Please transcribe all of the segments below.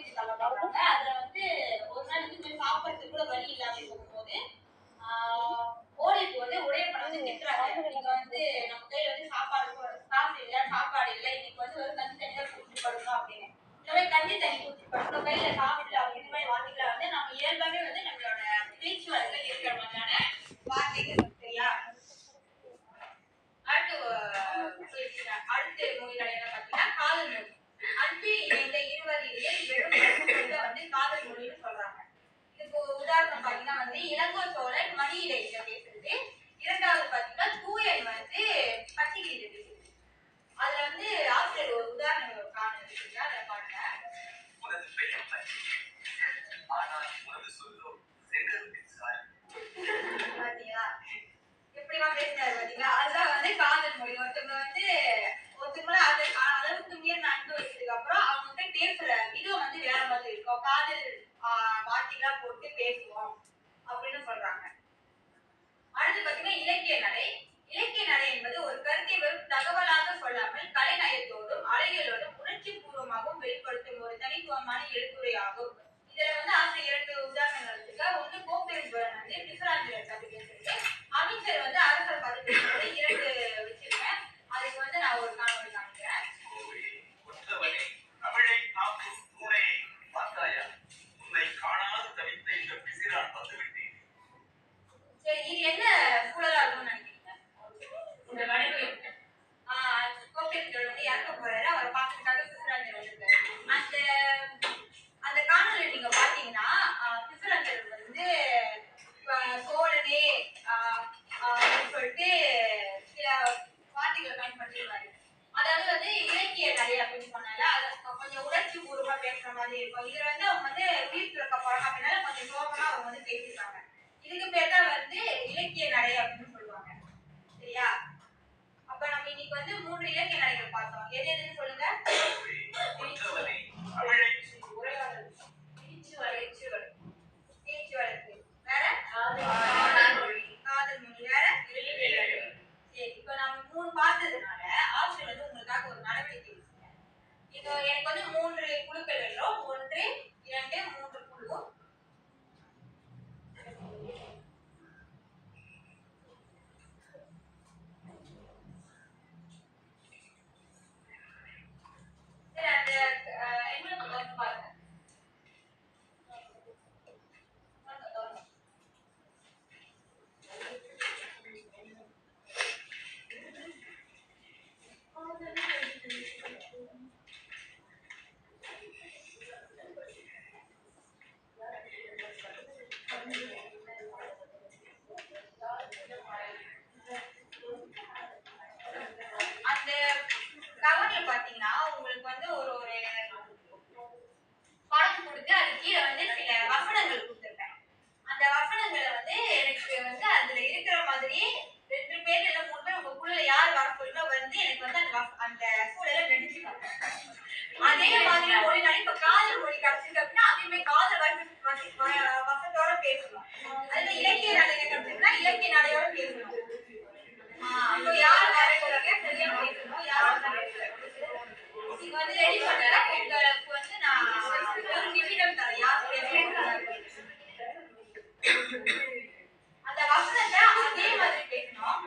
வச்சு தள்ளப்படுறாங்க. அதுல வந்து ஒரு நாள் வந்து சாப்பிடறதுக்கு கூட வழி இல்லாம இருக்கும்போது ஓடிக்கு வந்து உடையப்பட வந்து திட்டுறாங்க. நீங்க வந்து நம்ம கையில வந்து சாப்பாடு காசு இல்ல, சாப்பாடு இல்ல, இன்னைக்கு வந்து ஒரு கஞ்சி தண்ணி தான் குடிச்சு படுக்கணும் அப்படின்னு. இந்த மாதிரி கஞ்சி தண்ணி குடிச்சு படுக்கணும், கையில சாப்பிடல அப்படின்னு மாதிரி வார்த்தைகளை வந்து நம்ம இயல்பாவே வந்து நம்மளோட பேச்சு வழக்கில் இருக்கிற மாதிரியான வார்த்தைகள். சரியா? அடுத்த மொழிகள் என்ன பார்த்தீங்கன்னா காதல் மொழி. அன்பில் இணைந்த இருவரிலேயே வெறும் வந்து காதல் மொழின்னு சொல்றாங்க. இதுக்கு உதாரணம் பார்த்தீங்கன்னா வந்து இளங்கோ சோழன் மணியிடையில பேசுறது. இரண்டாவது பார்த்தீங்கன்னா தூயன் வந்து பட்டியலிட பேசுறது. அதுல வந்து ஆசிரியர் ஒரு உதாரணம் காரணம் இருக்குங்க, அதை பாருங்க. பாத்தீங்களா எப்படிலாம் பேசினாரு பாத்தீங்களா? அதுதான் வந்து காதல் மொழி. ஒருத்தவங்க வந்து ஒருத்தவங்கள அளவுக்கு மீறின அன்பு வச்சதுக்கு அப்புறம் அவங்க வந்து பேசுற விதம் வந்து வேற மாதிரி இருக்கும். காதல் வார்த்தைகளா போட்டு பேசுவோம் அப்படின்னு சொல்றாங்க. அடுத்து பாத்தீங்கன்னா இலக்கிய நடை. இலக்கிய நடை என்பது ஒரு கருத்தை வெறும் தகவலாக சொல்லாமல் கலைநயத்தோடும் அலைகளோடும் உணர்ச்சி பூர்வமாகவும் வெளிப்படுத்தும் ஒரு தனித்துவமான எழுத்துரை ஆகும். இதுல வந்து ஆசிரியர் 2 உதாரணங்கள் இருக்கு. ஒன்று கோப்பெரும்புலன் வந்து பிசுராந்திரர் பத்தி பேசுறது. அமைச்சர் வந்து அரசர் பத்தி பேசுறது. 2 வச்சிருக்கேன். அதுக்கு வந்து நான் ஒரு காணொலி காமிக்கிறேன். சரி, இது என்ன சூழலா இருக்கும்னு நினைக்கிறீங்க? இந்த வடக்கு கோப்பெரும்புலன் வந்து இறக்க போறாரு. அவரை பார்க்கறதுக்காக பிசுராந்திரர் வந்திருக்காரு. அந்த காணொலி நீங்க பாத்தீங்கன்னா பிசுராந்திரர் வந்து சோழனே சொல்லிட்டு சில வார்த்தைகளை பயன்படுத்திடுவாரு. அதாவது வந்து இலக்கிய நடை அப்படின்னு சொன்னால அது கொஞ்சம் உணர்ச்சி பூர்வமா பேசுற மாதிரி இருக்கும். இதுல வந்து அவங்க வந்து உயிர் துறக்க போறாங்க அப்படின்னால கொஞ்சம் சோகமா அவங்க வந்து பேசிருக்காங்க. இதுக்கு பேர் தான் வந்து இலக்கிய நடை அப்படின்னு சொல்லுவாங்க. சரியா? அப்ப நம்ம இன்னைக்கு வந்து 3 இலக்கிய நடைகள் பார்த்தோம். எது எதுன்னு சொல்லுங்க. பேச்சு வழக்கு வேற, காதல் மொழி வேற, சரி. இப்ப நம்ம 3 பார்த்ததுனால ஆசிரியர் வந்து உங்களுக்காக ஒரு நடவடிக்கை வச்சுங்க. இப்போ எனக்கு வந்து 3 குழுக்கள் வேணும். 1 2 3 குழு. சரி, அந்த எங்களுக்கு வந்து பாருங்க. அந்த கவர்ல பாத்தீங்கன்னா உங்களுக்கு வந்து ஒரு படம் கொடுத்து அது கீழே வந்து சில வசனங்கள் கொடுத்துருப்பேன். அந்த வசனங்களை வந்து எனக்கு வந்து அதுல இருக்கிற மாதிரியே 2 பேர் இல்ல 3 பேர் உங்க குழுல யார் வர சொல்லுங்க வந்து எனக்கு வந்து அந்த சூழலை நடிச்சுக்காங்க. அதே மாதிரி மொழி நாள் இப்ப காதல் மொழி கிடைச்சிருக்கு அப்படின்னா அதே காதல் வசத்தோட பேசணும். அதுல இலக்கிய நடையை கிடைச்சிருக்குன்னா இலக்கிய நடையோட பேசணும். அப்போ யார் வரக்கூடாது சரியா பேசணும், யார் நீங்க வந்து ரெடி பண்ணல. உங்களுக்கு வந்து நான் 1 நிமிடம் தரேன். யார் அந்த வசனத்தை அதே மாதிரி பேசணும்.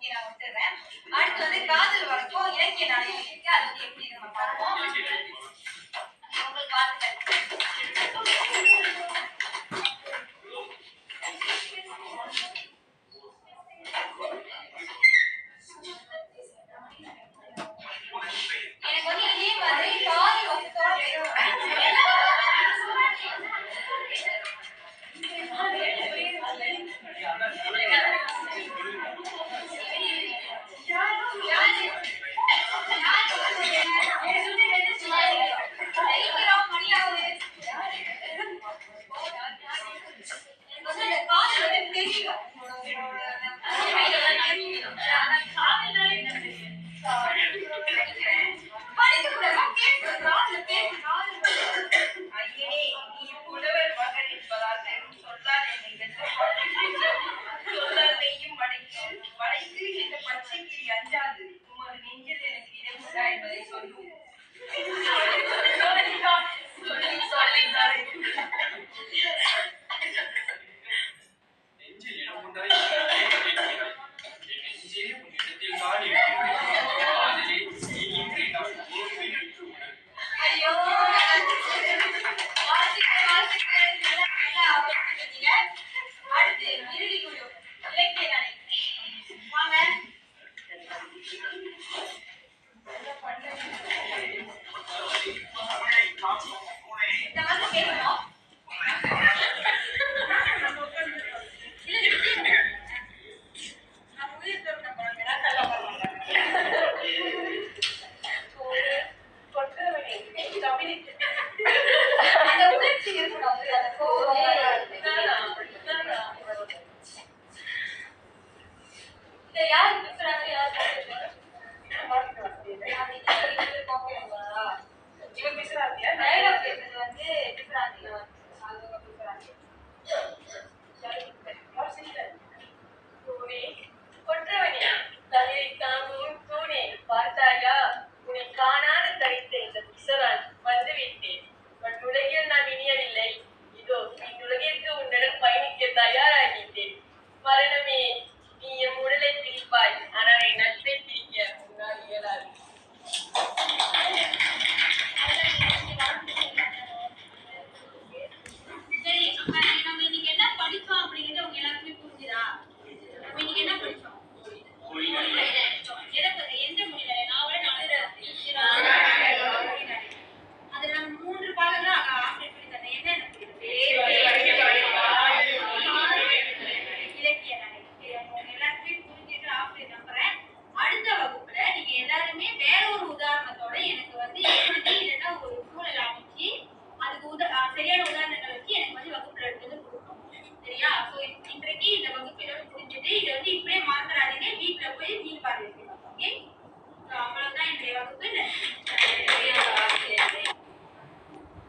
ஓகே நான் விட்டுறேன். அடுத்து வந்து காதல் வழக்கம் இலக்கிய நாணயம் இருக்கு. அது வந்து எப்படி நம்ம பார்ப்போம். உங்களுக்கு வாழ்த்துக்கள். எனக்கு வந்து இதே மாதிரி காதல் வசத்தோட இதை யார் பேசுறாங்க?